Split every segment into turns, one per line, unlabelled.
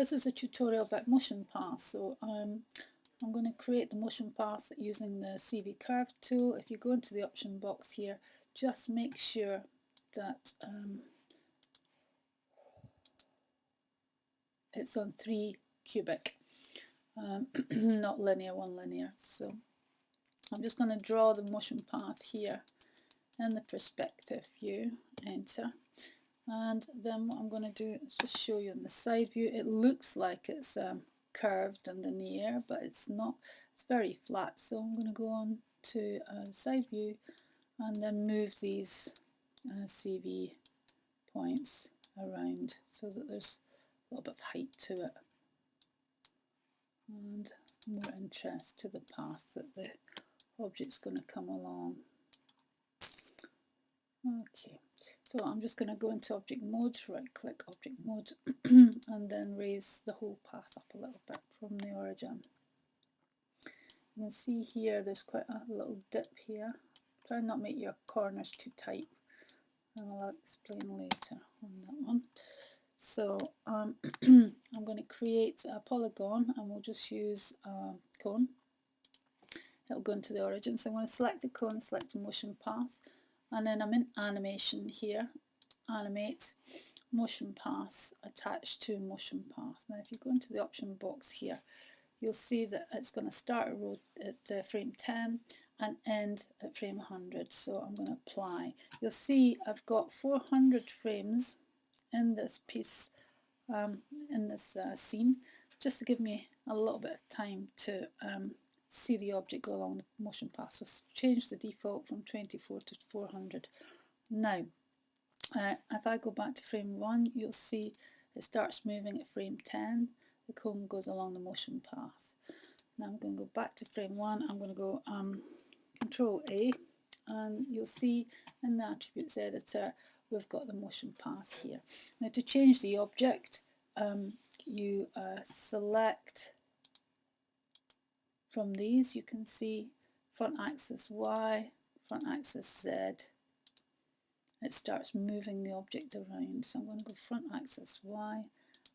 This is a tutorial about motion paths, so I'm going to create the motion path using the CV Curve tool. If you go into the option box here, just make sure that it's on 3 cubic, not linear, 1 linear. So I'm just going to draw the motion path here in the perspective view, enter. And then what I'm going to do is just show you in the side view. It looks like it's curved and in the air, but it's not. It's very flat. So I'm going to go on to side view and then move these CV points around so that there's a little bit of height to it and more interest to the path that the object's going to come along. Okay. So I'm just going to go into object mode, right click object mode and then raise the whole path up a little bit from the origin. You can see here there's quite a little dip here. Try not to make your corners too tight, and I'll explain later on that one. So I'm going to create a polygon and we'll just use a cone. It'll go into the origin. So I'm going to select a cone, select a motion path, and then I'm in animation here. Animate motion path attached to motion path. Now if you go into the option box here, you'll see that it's going to start at frame 10 and end at frame 100. So I'm going to apply. You'll see I've got 400 frames in this piece, in this scene, just to give me a little bit of time to see the object go along the motion path. So change the default from 24 to 400. Now if I go back to frame 1, you'll see it starts moving at frame 10. The cone goes along the motion path. Now I'm going to go back to frame 1. I'm going to go Control A, and you'll see in the attributes editor we've got the motion path here. Now to change the object, you select from these. You can see front axis Y, front axis Z. It starts moving the object around. So I'm going to go front axis Y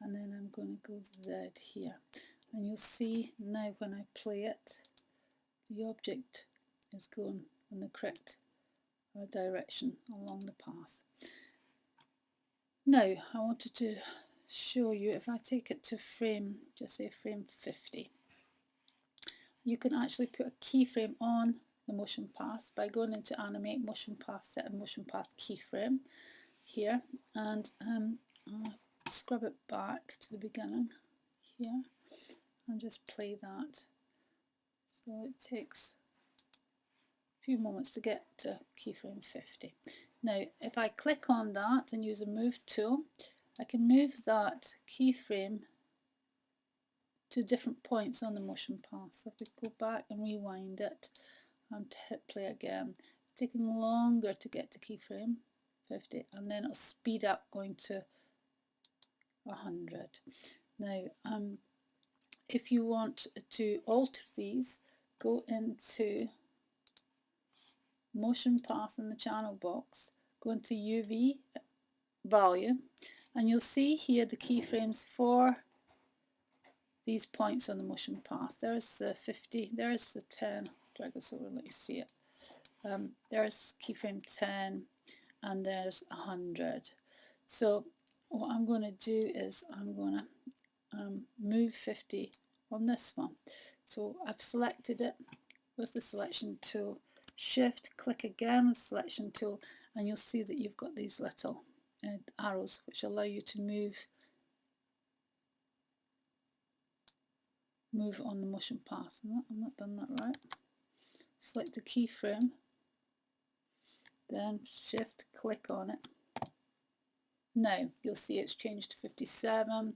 and then I'm going to go Z here. And you'll see now when I play it, the object is going in the correct direction along the path. Now I wanted to show you, if I take it to frame, just say frame 50, you can actually put a keyframe on the motion path by going into Animate, Motion Path, Set a Motion Path Keyframe here, and I'll scrub it back to the beginning here and just play that. So it takes a few moments to get to keyframe 50. Now if I click on that and use the Move tool, I can move that keyframe to different points on the motion path. So if we go back and rewind it and hit play again, it's taking longer to get to keyframe 50, and then it'll speed up going to 100. Now if you want to alter these, go into motion path in the channel box, go into UV value, and you'll see here the keyframes for these points on the motion path. There's the 50, there's the 10, drag this over and let you see it. There's keyframe 10 and there's 100. So what I'm going to do is I'm going to move 50 on this one. So I've selected it with the selection tool, shift click again with the selection tool, and you'll see that you've got these little arrows which allow you to move on the motion path. I'm not done that right. Select the keyframe, then shift click on it. Now you'll see it's changed to 57,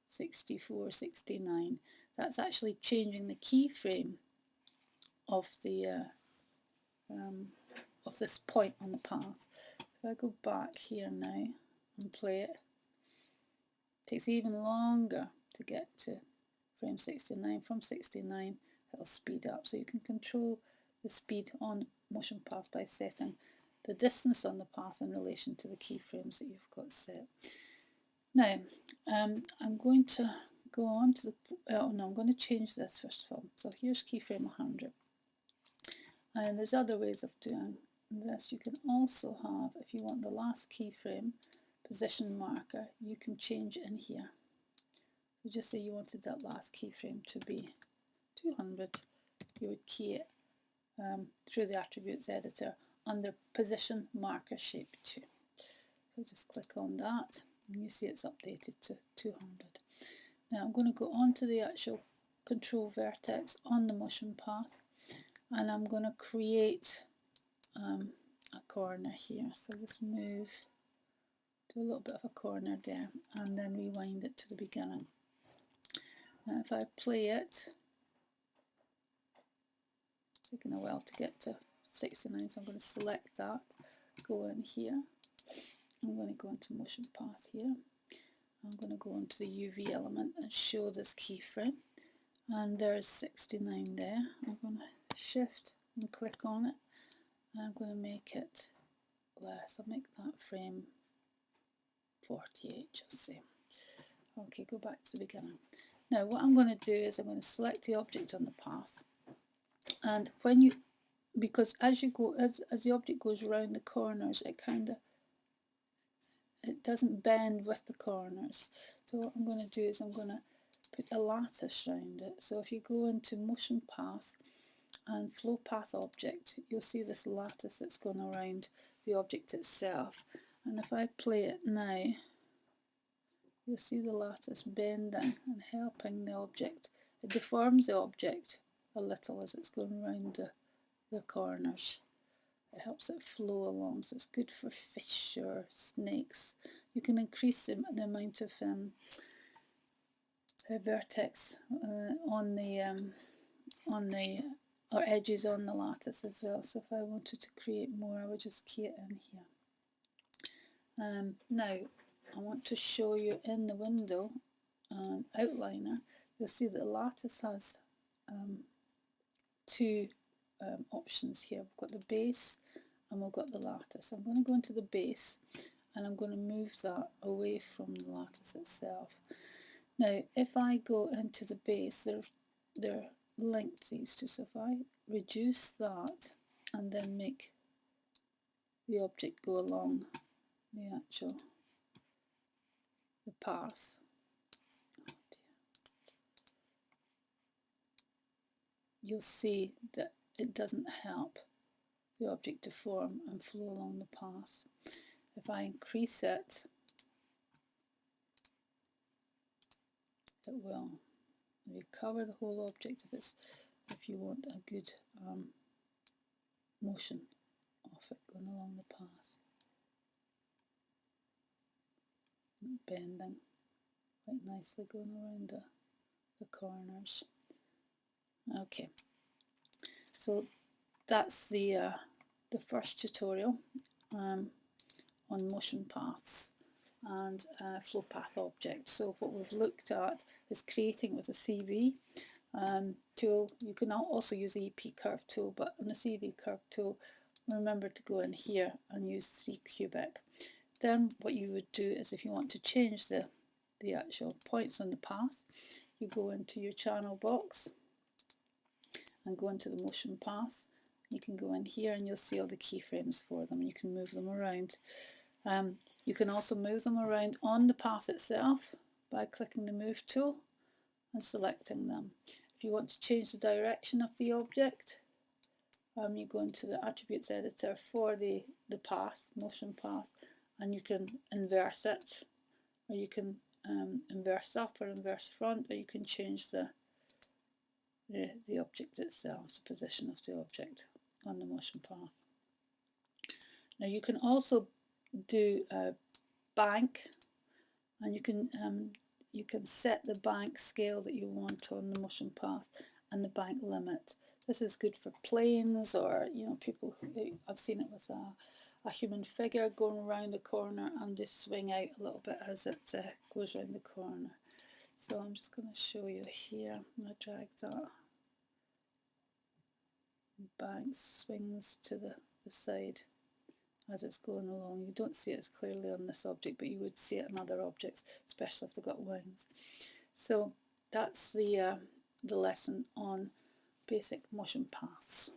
64, 69. That's actually changing the keyframe of the of this point on the path. If I go back here now and play it, it takes even longer to get to frame 69. From 69 it'll speed up, so you can control the speed on motion path by setting the distance on the path in relation to the keyframes that you've got set. Now, I'm going to go on to the, oh no, I'm going to change this first of all. So here's keyframe 100. And there's other ways of doing this. You can also have, if you want the last keyframe position marker, you can change in here. You just say you wanted that last keyframe to be 200. You would key it through the attributes editor under position marker shape 2. So just click on that and you see it's updated to 200. Now I'm going to go on to the actual control vertex on the motion path, and I'm going to create a corner here. So just move to a little bit of a corner there and then rewind it to the beginning. Now if I play it, it's taking a while to get to 69, so I'm going to select that, go in here, I'm going to go into motion path here, I'm going to go into the UV element and show this keyframe, and there's 69 there. I'm going to shift and click on it, and I'm going to make it less. I'll make that frame 48, just say. Okay, go back to the beginning. Now what I'm going to do is I'm going to select the object on the path, and when you, because as you go, as the object goes around the corners, it doesn't bend with the corners. So what I'm going to do is I'm going to put a lattice around it. So if you go into motion path and flow path object, you'll see this lattice that's going around the object itself. And if I play it now, you'll see the lattice bending and helping the object. It deforms the object a little as it's going around the corners. It helps it flow along, so it's good for fish or snakes. You can increase the amount of vertex on the or edges on the lattice as well. So if I wanted to create more, I would just key it in here. Now I want to show you in the window outliner. You'll see that the lattice has two options here. We've got the base and we've got the lattice. I'm going to go into the base and I'm going to move that away from the lattice itself. Now if I go into the base, they're linked, these two, so if I reduce that and then make the object go along the path, you'll see that it doesn't help the object to form and flow along the path. If I increase it, it will recover the whole object if you want a good motion of it going along the path. Bending quite nicely going around the corners. Okay, so that's the first tutorial on motion paths and flow path objects. So what we've looked at is creating with a CV tool. You can also use the EP curve tool, but on the CV curve tool, remember to go in here and use 3 cubic. Then what you would do is, if you want to change the actual points on the path, you go into your channel box and go into the motion path. You can go in here and you'll see all the keyframes for them. You can move them around. You can also move them around on the path itself by clicking the move tool and selecting them. If you want to change the direction of the object, you go into the attributes editor for the path, motion path, and you can inverse it, or you can inverse up or inverse front, or you can change the object itself, the position of the object on the motion path. Now you can also do a bank, and you can set the bank scale that you want on the motion path and the bank limit. This is good for planes, or people. I've seen it with a human figure going around the corner and they swing out a little bit as it goes around the corner. So I'm just going to show you here. I'm going to drag that. Bank swings to the side as it's going along. You don't see it as clearly on this object, but you would see it in other objects, especially if they've got wings. So that's the lesson on basic motion paths.